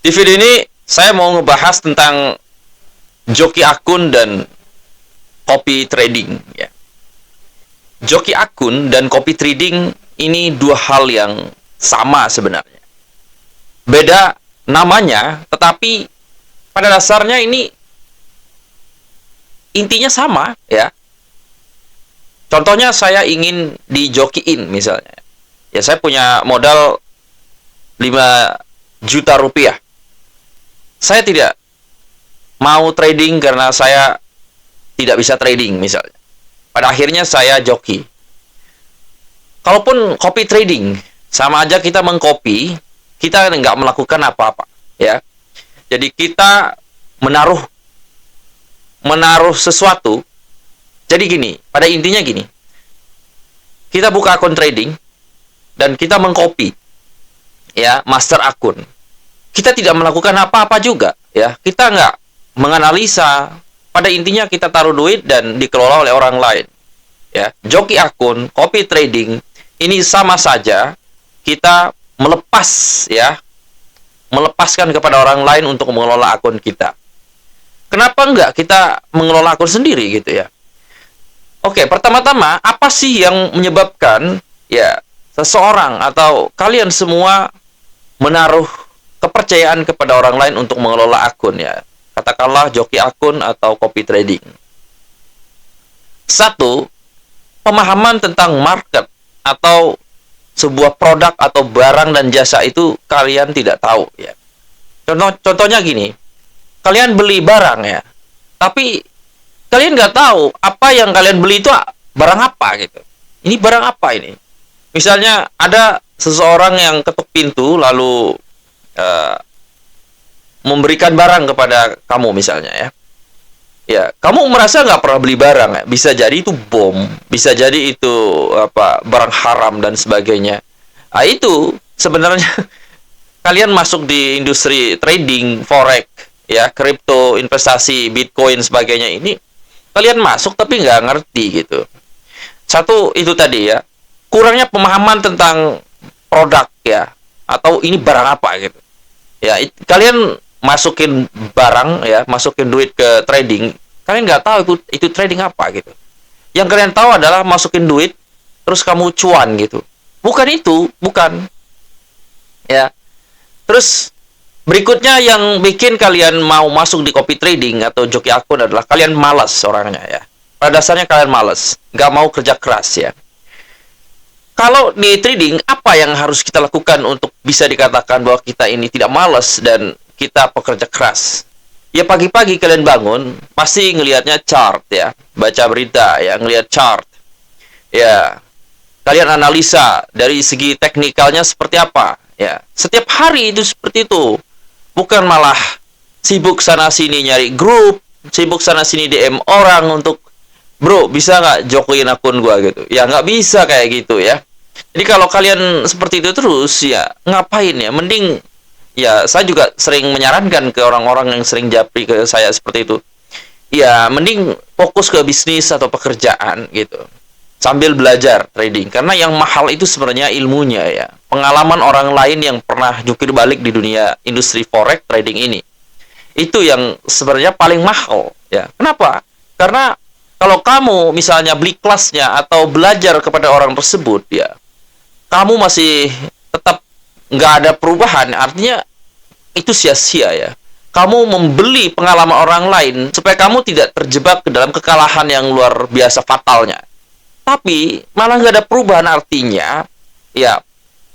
Di video ini saya mau ngebahas tentang joki akun dan copy trading ya. Joki akun dan copy trading ini dua hal yang sama sebenarnya. Beda namanya, tetapi pada dasarnya ini intinya sama ya. Contohnya saya ingin dijokiin misalnya. Ya saya punya modal 5 juta rupiah. Saya tidak mau trading karena saya tidak bisa trading misalnya. Pada akhirnya saya joki. Kalaupun copy trading, sama aja kita mengcopy, kita nggak melakukan apa-apa ya. Jadi kita menaruh sesuatu. Jadi gini, pada intinya gini. Kita buka akun trading dan kita mengcopy ya, master akun. Kita tidak melakukan apa-apa juga ya. Kita nggak menganalisa. Pada intinya kita taruh duit dan dikelola oleh orang lain. Ya, joki akun, copy trading ini sama saja kita melepaskan kepada orang lain untuk mengelola akun kita. Kenapa enggak kita mengelola akun sendiri gitu ya? Oke, pertama-tama apa sih yang menyebabkan ya seseorang atau kalian semua menaruh kepercayaan kepada orang lain untuk mengelola akun ya? Katakanlah joki akun atau copy trading. Satu, pemahaman tentang market atau sebuah produk atau barang dan jasa itu kalian tidak tahu ya. Contohnya gini, kalian beli barang ya, tapi kalian nggak tahu apa yang kalian beli itu barang apa gitu. Ini barang apa ini? Misalnya ada seseorang yang ketuk pintu lalu memberikan barang kepada kamu misalnya ya. Ya, kamu merasa nggak pernah beli barang ya? Bisa jadi itu bom, bisa jadi itu barang haram dan sebagainya. Nah, itu sebenarnya kalian masuk di industri trading, forex, ya, kripto, investasi, bitcoin sebagainya ini kalian masuk tapi nggak ngerti gitu. Satu itu tadi ya, kurangnya pemahaman tentang produk ya, atau ini barang apa gitu. Ya, kalian masukin barang ya, masukin duit ke trading, kalian nggak tahu itu trading apa gitu. Yang kalian tahu adalah masukin duit terus kamu cuan gitu. Bukan itu, bukan. Ya. Terus berikutnya yang bikin kalian mau masuk di copy trading atau joki akun adalah kalian malas orangnya ya. Pada dasarnya kalian malas, nggak mau kerja keras ya. Kalau di trading, apa yang harus kita lakukan untuk bisa dikatakan bahwa kita ini tidak malas dan kita pekerja keras? Ya pagi-pagi kalian bangun, pasti ngelihatnya chart ya. Baca berita ya, ngelihat chart. Ya, kalian analisa dari segi teknikalnya seperti apa. Ya, setiap hari itu seperti itu. Bukan malah sibuk sana-sini nyari grup, sibuk sana-sini DM orang untuk, bro, bisa nggak jokoin akun gua gitu. Ya, nggak bisa kayak gitu ya. Jadi kalau kalian seperti itu terus, ya ngapain ya? Mending, ya saya juga sering menyarankan ke orang-orang yang sering japri ke saya seperti itu. Ya, mending fokus ke bisnis atau pekerjaan gitu. Sambil belajar trading. Karena yang mahal itu sebenarnya ilmunya ya. Pengalaman orang lain yang pernah jungkir balik di dunia industri forex trading ini. Itu yang sebenarnya paling mahal ya. Kenapa? Karena kalau kamu misalnya beli kelasnya atau belajar kepada orang tersebut ya, kamu masih tetap nggak ada perubahan, artinya itu sia-sia ya. Kamu membeli pengalaman orang lain supaya kamu tidak terjebak ke dalam kekalahan yang luar biasa fatalnya. Tapi malah nggak ada perubahan, artinya ya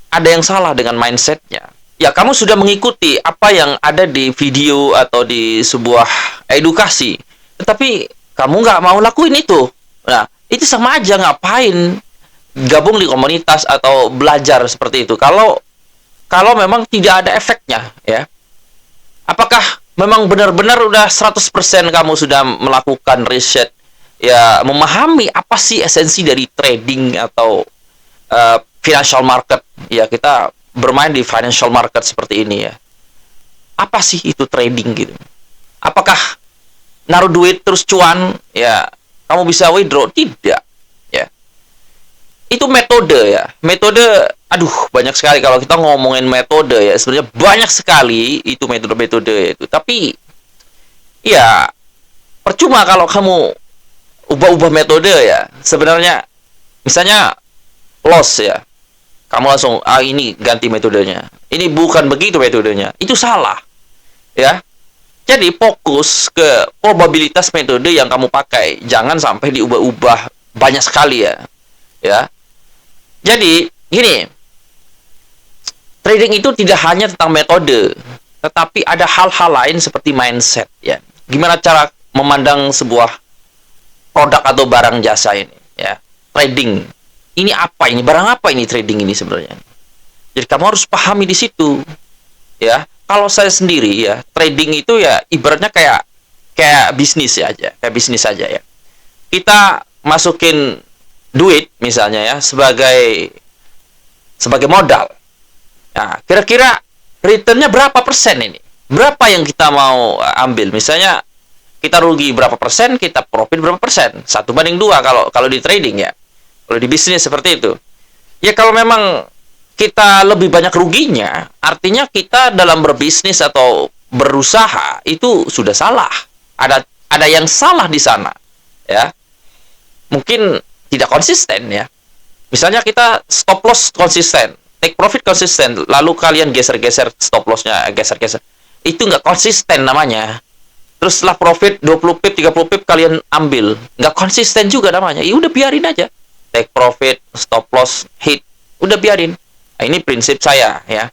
ada yang salah dengan mindsetnya. Ya kamu sudah mengikuti apa yang ada di video atau di sebuah edukasi, tetapi kamu nggak mau lakuin itu. Nah, itu sama aja ngapain gabung di komunitas atau belajar seperti itu. Kalau memang tidak ada efeknya ya. Apakah memang benar-benar udah 100% kamu sudah melakukan riset ya, memahami apa sih esensi dari trading atau financial market ya, kita bermain di financial market seperti ini ya. Apa sih itu trading gitu? Apakah naruh duit terus cuan ya kamu bisa withdraw? Tidak ya. Itu metode ya. Metode aduh, banyak sekali kalau kita ngomongin metode ya, sebenarnya banyak sekali itu metode-metode itu. Tapi ya percuma kalau kamu ubah-ubah metode ya. Sebenarnya misalnya loss ya, kamu langsung ini ganti metodenya. Ini bukan begitu metodenya. Itu salah ya. Jadi fokus ke probabilitas metode yang kamu pakai. Jangan sampai diubah-ubah banyak sekali ya. Ya. Jadi gini, trading itu tidak hanya tentang metode, tetapi ada hal-hal lain seperti mindset ya. Gimana cara memandang sebuah produk atau barang jasa ini ya. Trading. Ini apa ini? Barang apa ini trading ini sebenarnya? Jadi kamu harus pahami di situ. Ya. Kalau saya sendiri ya, trading itu ya ibaratnya kayak bisnis ya aja, kayak bisnis aja ya. Kita masukin duit misalnya ya sebagai modal. Nah, kira-kira returnnya berapa persen ini? Berapa yang kita mau ambil? Misalnya kita rugi berapa persen, kita profit berapa persen? 1/2 kalau di trading ya. Kalau di bisnis seperti itu. Ya kalau memang kita lebih banyak ruginya, artinya kita dalam berbisnis atau berusaha itu sudah salah. Ada yang salah di sana, ya. Mungkin tidak konsisten ya. Misalnya kita stop loss konsisten, take profit konsisten, lalu kalian geser-geser stop loss-nya, geser-geser. Itu nggak konsisten namanya. Terus setelah profit 20 pip, 30 pip kalian ambil. Nggak konsisten juga namanya. Ya udah biarin aja. Take profit, stop loss, hit. Udah biarin. Nah, ini prinsip saya ya.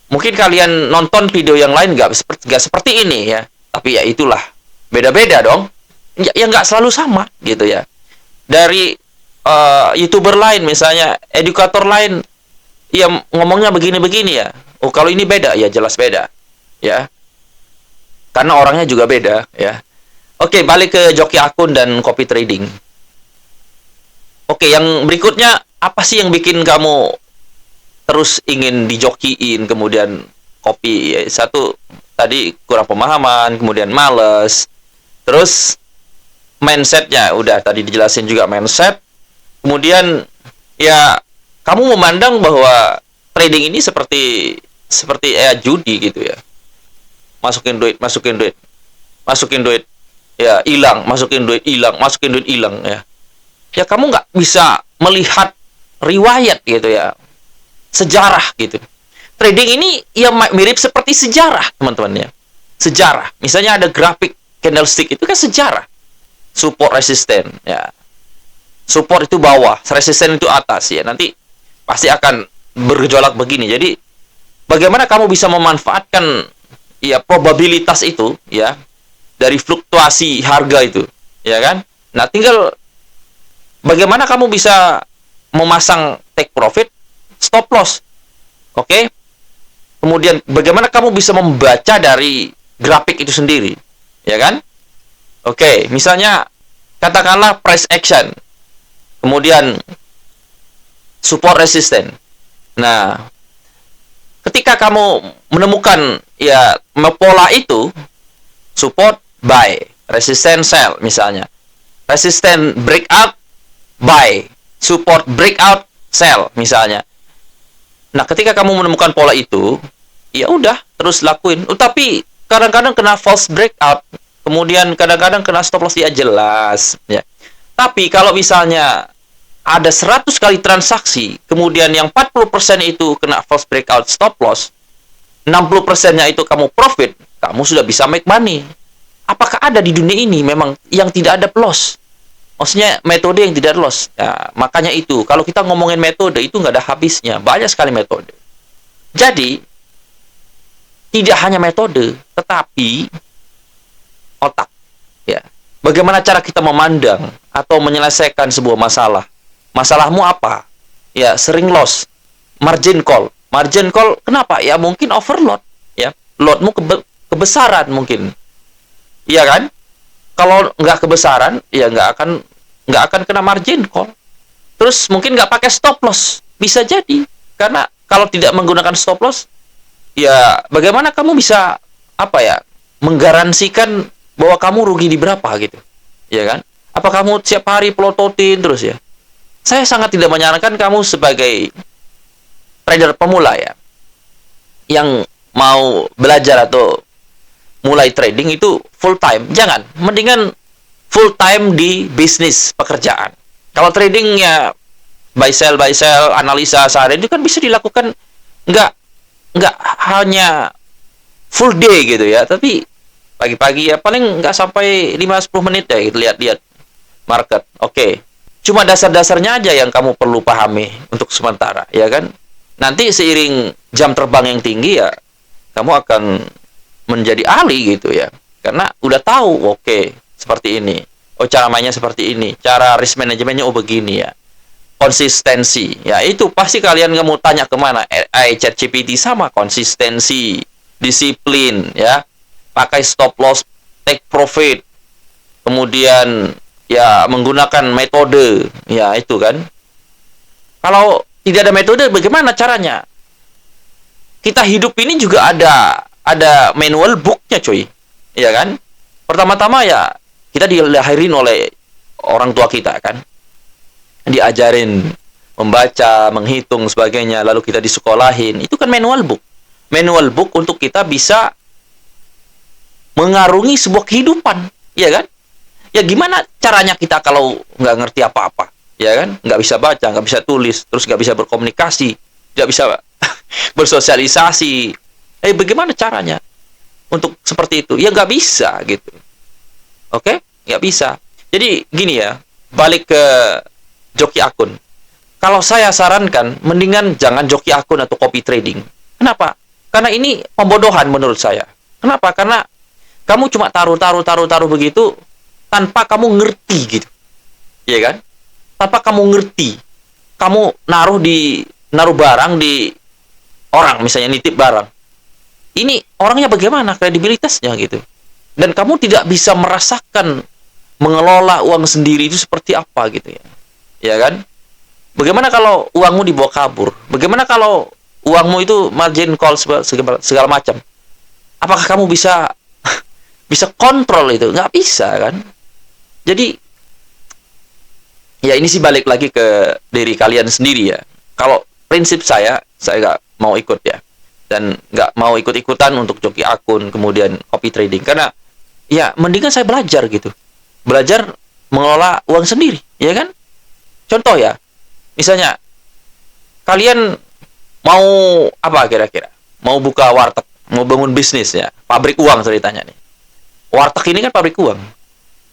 Mungkin kalian nonton video yang lain nggak seperti ini ya. Tapi ya itulah. Beda-beda dong. Ya nggak selalu sama gitu ya. Dari YouTuber lain misalnya, edukator lain, ya ngomongnya begini-begini ya. Oh kalau ini beda, ya jelas beda. Ya. Karena orangnya juga beda ya. Oke, balik ke joki akun dan copy trading. Oke, yang berikutnya apa sih yang bikin kamu terus ingin dijokiin kemudian copy? Ya, satu tadi kurang pemahaman, kemudian males. Terus mindsetnya udah tadi dijelasin juga mindset. Kemudian ya kamu memandang bahwa trading ini seperti judi gitu ya. Masukin duit, ya hilang, masukin duit hilang ya. Ya kamu nggak bisa melihat riwayat gitu ya, sejarah gitu. Trading ini ya mirip seperti sejarah teman-teman ya. Sejarah, misalnya ada grafik candlestick itu kan sejarah. Support resisten ya. Support itu bawah, resisten itu atas ya. Nanti pasti akan bergejolak begini. Jadi bagaimana kamu bisa memanfaatkan ya probabilitas itu ya dari fluktuasi harga itu, ya kan? Nah, tinggal bagaimana kamu bisa memasang take profit, stop loss. Oke? Kemudian bagaimana kamu bisa membaca dari grafik itu sendiri, ya kan? Oke, misalnya katakanlah price action. Kemudian support resisten. Nah, ketika kamu menemukan ya pola itu, support buy, resisten sell misalnya. Resisten breakout buy, support breakout sell misalnya. Nah, ketika kamu menemukan pola itu, ya udah terus lakuin. Tapi kadang-kadang kena false breakout, kemudian kadang-kadang kena stop loss ya jelas ya. Tapi kalau misalnya ada 100 kali transaksi, kemudian yang 40% itu kena false breakout stop loss, 60%-nya itu kamu profit, kamu sudah bisa make money. Apakah ada di dunia ini memang yang tidak ada loss? Maksudnya metode yang tidak loss. Ya, makanya itu, kalau kita ngomongin metode itu nggak ada habisnya, banyak sekali metode. Jadi, tidak hanya metode, tetapi otak. Ya. Bagaimana cara kita memandang atau menyelesaikan sebuah masalah? Masalahmu apa? Ya, sering loss. Margin call. Margin call kenapa? Ya mungkin overload, ya. Loadmu kebesaran mungkin. Iya kan? Kalau nggak kebesaran, ya nggak akan kena margin call. Terus mungkin nggak pakai stop loss. Bisa jadi. Karena kalau tidak menggunakan stop loss, ya bagaimana kamu bisa menggaransikan bahwa kamu rugi di berapa gitu. Ya kan? Apa kamu setiap hari pelototin terus ya? Saya sangat tidak menyarankan kamu sebagai trader pemula ya, yang mau belajar atau mulai trading itu full time, jangan. Mendingan full time di bisnis pekerjaan. Kalau trading ya buy sell, analisa sehari itu kan bisa dilakukan nggak nggak hanya full day gitu ya, tapi pagi-pagi ya paling nggak sampai 5-10 menit ya gitu, lihat-lihat market. Oke. Cuma dasar-dasarnya aja yang kamu perlu pahami untuk sementara, ya kan? Nanti seiring jam terbang yang tinggi ya, kamu akan menjadi ahli gitu ya. Karena udah tahu, oke, seperti ini. Oh, cara mainnya seperti ini. Cara risk manajemennya oh begini ya. Konsistensi. Ya, itu pasti kalian kamu tanya kemana? AI, ChatGPT sama konsistensi, disiplin ya. Pakai stop loss, take profit. Kemudian ya menggunakan metode. Ya, itu kan. Kalau tidak ada metode bagaimana caranya? Kita hidup ini juga ada manual booknya cuy, ya kan? Pertama-tama ya kita dilahirin oleh orang tua kita kan, diajarin membaca, menghitung sebagainya, lalu kita disekolahin, itu kan manual book untuk kita bisa mengarungi sebuah kehidupan, ya kan? Ya gimana caranya kita kalau nggak ngerti apa-apa, ya kan? Nggak bisa baca, nggak bisa tulis, terus nggak bisa berkomunikasi, nggak bisa bersosialisasi. Bagaimana caranya untuk seperti itu? Ya nggak bisa gitu. Oke? Nggak bisa. Jadi gini ya, balik ke joki akun. Kalau saya sarankan, mendingan jangan joki akun atau copy trading. Kenapa? Karena ini pembodohan menurut saya. Kenapa? Karena kamu cuma taruh begitu tanpa kamu ngerti gitu. Iya kan? Tanpa kamu ngerti. Kamu naruh barang di orang, misalnya nitip barang. Ini orangnya bagaimana kredibilitasnya gitu. Dan kamu tidak bisa merasakan mengelola uang sendiri itu seperti apa gitu ya. Ya kan? Bagaimana kalau uangmu dibawa kabur? Bagaimana kalau uangmu itu margin call segala macam? Apakah kamu bisa bisa kontrol itu? Nggak bisa kan? Jadi ya ini sih balik lagi ke diri kalian sendiri ya. Kalau prinsip saya nggak mau ikut ya. Dan nggak mau ikut-ikutan untuk joki akun, kemudian copy trading. Karena ya mendingan saya belajar gitu. Belajar mengelola uang sendiri, ya kan? Contoh ya, misalnya kalian mau apa kira-kira? Mau buka warteg, mau bangun bisnis ya, pabrik uang ceritanya nih. Warteg ini kan pabrik uang.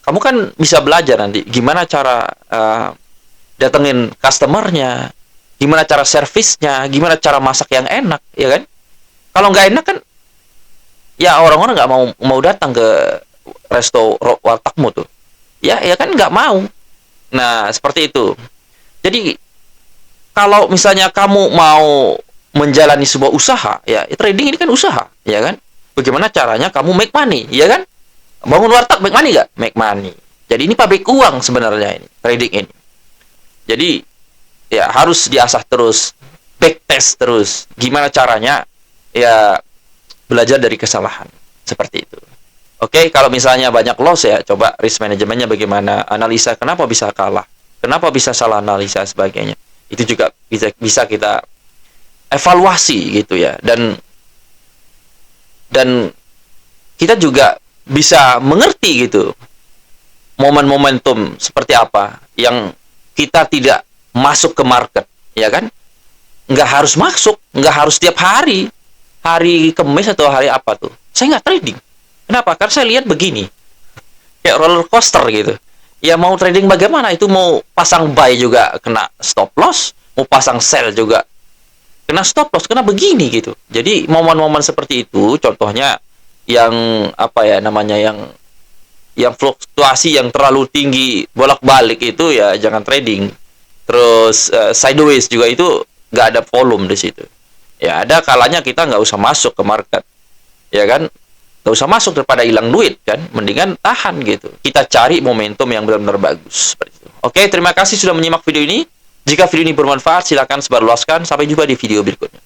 Kamu kan bisa belajar nanti gimana cara datengin customernya, gimana cara servisnya, gimana cara masak yang enak, ya kan? Kalau nggak enak kan, ya orang-orang nggak mau datang ke resto wartegmu tuh. Ya kan nggak mau. Nah, seperti itu. Jadi, kalau misalnya kamu mau menjalani sebuah usaha, ya trading ini kan usaha, ya kan? Bagaimana caranya kamu make money, ya kan? Bangun warteg make money nggak? Make money. Jadi ini pabrik uang sebenarnya ini, trading ini. Jadi, ya harus diasah terus, backtest terus. Gimana caranya? Ya belajar dari kesalahan seperti itu. Oke, kalau misalnya banyak loss ya coba risk manajemennya bagaimana, analisa kenapa bisa kalah, kenapa bisa salah analisa sebagainya. Itu juga bisa kita evaluasi gitu ya, dan kita juga bisa mengerti gitu momen-momentum seperti apa yang kita tidak masuk ke market, ya kan? Nggak harus masuk, nggak harus tiap hari Kamis atau hari apa tuh. Saya nggak trading. Kenapa? Karena saya lihat begini. Kayak roller coaster gitu. Ya mau trading bagaimana? Itu mau pasang buy juga kena stop loss, mau pasang sell juga kena stop loss, kena begini gitu. Jadi momen-momen seperti itu contohnya yang apa ya namanya, yang fluktuasi yang terlalu tinggi bolak-balik itu ya jangan trading. Terus sideways juga itu nggak ada volume di situ. Ya ada kalanya kita nggak usah masuk ke market, ya kan? Nggak usah masuk daripada hilang duit kan, mendingan tahan gitu. Kita cari momentum yang benar-benar bagus seperti itu. Oke, terima kasih sudah menyimak video ini. Jika video ini bermanfaat, silakan sebarluaskan. Sampai jumpa di video berikutnya.